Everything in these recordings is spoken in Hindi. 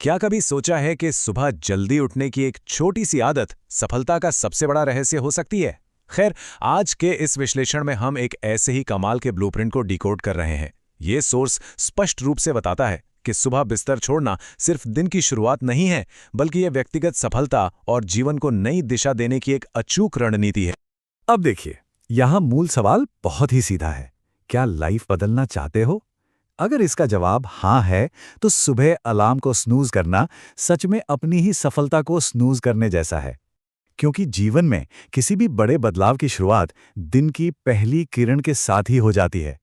क्या कभी सोचा है कि सुबह जल्दी उठने की एक छोटी सी आदत सफलता का सबसे बड़ा रहस्य हो सकती है? खैर, आज के इस विश्लेषण में हम एक ऐसे ही कमाल के ब्लूप्रिंट को डिकोड कर रहे हैं। ये सोर्स स्पष्ट रूप से बताता है कि सुबह बिस्तर छोड़ना सिर्फ दिन की शुरुआत नहीं है, बल्कि यह व्यक्तिगत सफलता और जीवन को नई दिशा देने की एक अचूक रणनीति है। अब देखिए, यहाँ मूल सवाल बहुत ही सीधा है। क्या लाइफ बदलना चाहते हो? अगर इसका जवाब हाँ है, तो सुबह अलार्म को स्नूज करना सच में अपनी ही सफलता को स्नूज करने जैसा है। क्योंकि जीवन में किसी भी बड़े बदलाव की शुरुआत दिन की पहली किरण के साथ ही हो जाती है।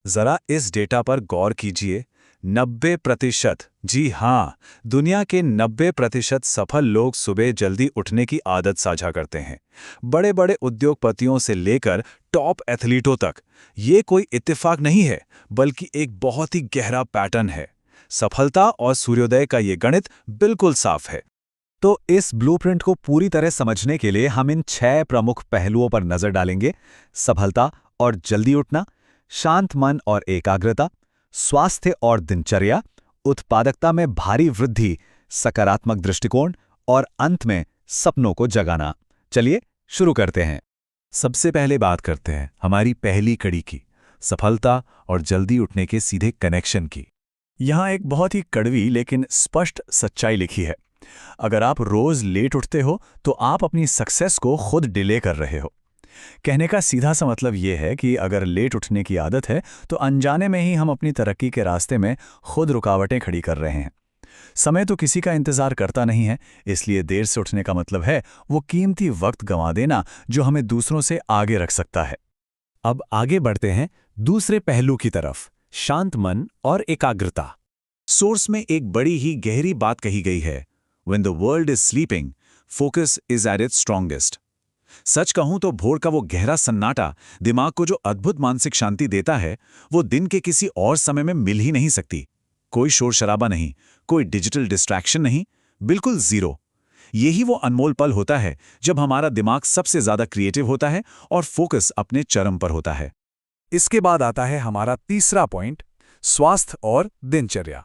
जरा इस डेटा पर गौर कीजिए। 90%, जी हाँ, दुनिया के 90% सफल लोग सुबह जल्दी उठने की आदत साझा करते हैं। बड़े बड़े उद्योगपतियों से लेकर टॉप एथलीटों तक। ये कोई इत्तेफाक नहीं है, बल्कि एक बहुत ही गहरा पैटर्न है। सफलता और सूर्योदय का ये गणित बिल्कुल साफ है। तो इस ब्लूप्रिंट को पूरी तरह समझने के लिए हम इन 6 प्रमुख पहलुओं पर नजर डालेंगे: सफलता और जल्दी उठना, शांत मन और एकाग्रता, स्वास्थ्य और दिनचर्या, उत्पादकता में भारी वृद्धि, सकारात्मक दृष्टिकोण और अंत में सपनों को जगाना। चलिए शुरू करते हैं। सबसे पहले बात करते हैं हमारी पहली कड़ी की, सफलता और जल्दी उठने के सीधे कनेक्शन की। यहाँ एक बहुत ही कड़वी लेकिन स्पष्ट सच्चाई लिखी है। अगर आप रोज लेट उठते हो तो आप अपनी सक्सेस को खुद डिले कर रहे हो। कहने का सीधा सा मतलब ये है कि अगर लेट उठने की आदत है तो अनजाने में ही हम अपनी तरक्की के रास्ते में खुद रुकावटें खड़ी कर रहे हैं। समय तो किसी का इंतजार करता नहीं है, इसलिए देर से उठने का मतलब है वो कीमती वक्त गंवा देना जो हमें दूसरों से आगे रख सकता है। अब आगे बढ़ते हैं दूसरे पहलू की तरफ, शांत मन और एकाग्रता। सोर्स में एक बड़ी ही गहरी बात कही गई है, When the world is sleeping, focus is at its strongest। सच कहूं तो भोर का वो गहरा सन्नाटा दिमाग को जो अद्भुत मानसिक शांति देता है, वो दिन के किसी और समय में मिल ही नहीं सकती। कोई शोर शराबा नहीं, कोई डिजिटल डिस्ट्रैक्शन नहीं, बिल्कुल जीरो। यही वो अनमोल पल होता है जब हमारा दिमाग सबसे ज्यादा क्रिएटिव होता है और फोकस अपने चरम पर होता है। इसके बाद आता है हमारा तीसरा पॉइंट, स्वास्थ्य और दिनचर्या।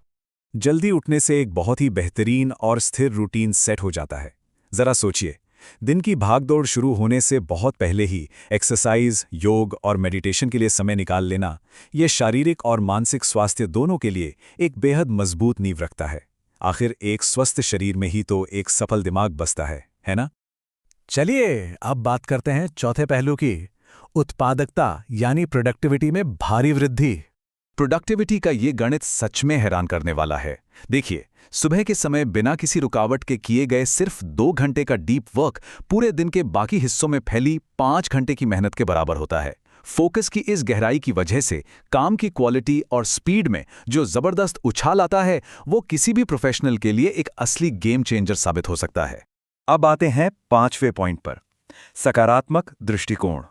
जल्दी उठने से एक बहुत ही बेहतरीन और स्थिर रूटीन सेट हो जाता है। जरा सोचिए, दिन की भागदौड़ शुरू होने से बहुत पहले ही एक्सरसाइज, योग और मेडिटेशन के लिए समय निकाल लेना, यह शारीरिक और मानसिक स्वास्थ्य दोनों के लिए एक बेहद मजबूत नींव रखता है। आखिर एक स्वस्थ शरीर में ही तो एक सफल दिमाग बसता है ना? चलिए अब बात करते हैं चौथे पहलू की, उत्पादकता यानी प्रोडक्टिविटी में भारी वृद्धि। प्रोडक्टिविटी का ये गणित सच में हैरान करने वाला है। देखिए, सुबह के समय बिना किसी रुकावट के किए गए सिर्फ 2 घंटे का डीप वर्क पूरे दिन के बाकी हिस्सों में फैली 5 घंटे की मेहनत के बराबर होता है। फोकस की इस गहराई की वजह से काम की क्वालिटी और स्पीड में जो जबरदस्त उछाल आता है, वो किसी भी प्रोफेशनल के लिए एक असली गेम चेंजर साबित हो सकता है। अब आते हैं 5वें पॉइंट पर, सकारात्मक दृष्टिकोण।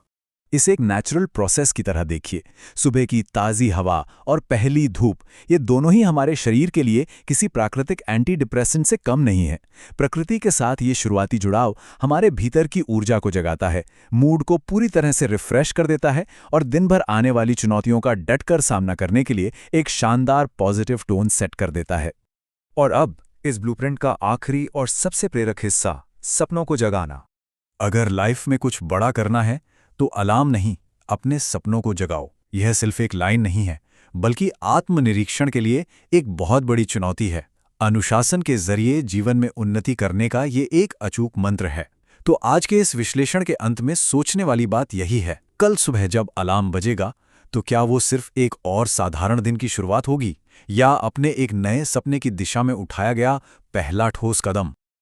इसे एक नेचुरल प्रोसेस की तरह देखिए। सुबह की ताज़ी हवा और पहली धूप, ये दोनों ही हमारे शरीर के लिए किसी प्राकृतिक एंटी डिप्रेसेंट से कम नहीं है। प्रकृति के साथ ये शुरुआती जुड़ाव हमारे भीतर की ऊर्जा को जगाता है, मूड को पूरी तरह से रिफ्रेश कर देता है और दिन भर आने वाली चुनौतियों का डटकर सामना करने के लिए एक शानदार पॉजिटिव टोन सेट कर देता है। और अब इस ब्लूप्रिंट का आखिरी और सबसे प्रेरक हिस्सा, सपनों को जगाना। अगर लाइफ में कुछ बड़ा करना है तो अलार्म नहीं, अपने सपनों को जगाओ। यह सिर्फ एक लाइन नहीं है, बल्कि आत्मनिरीक्षण के लिए एक बहुत बड़ी चुनौती है। अनुशासन के जरिए जीवन में उन्नति करने का ये एक अचूक मंत्र है। तो आज के इस विश्लेषण के अंत में सोचने वाली बात यही है, कल सुबह जब अलार्म बजेगा तो क्या वो सिर्फ एक और साधारण दिन की शुरुआत होगी, या अपने एक नए सपने की दिशा में उठाया गया पहला ठोस कदम?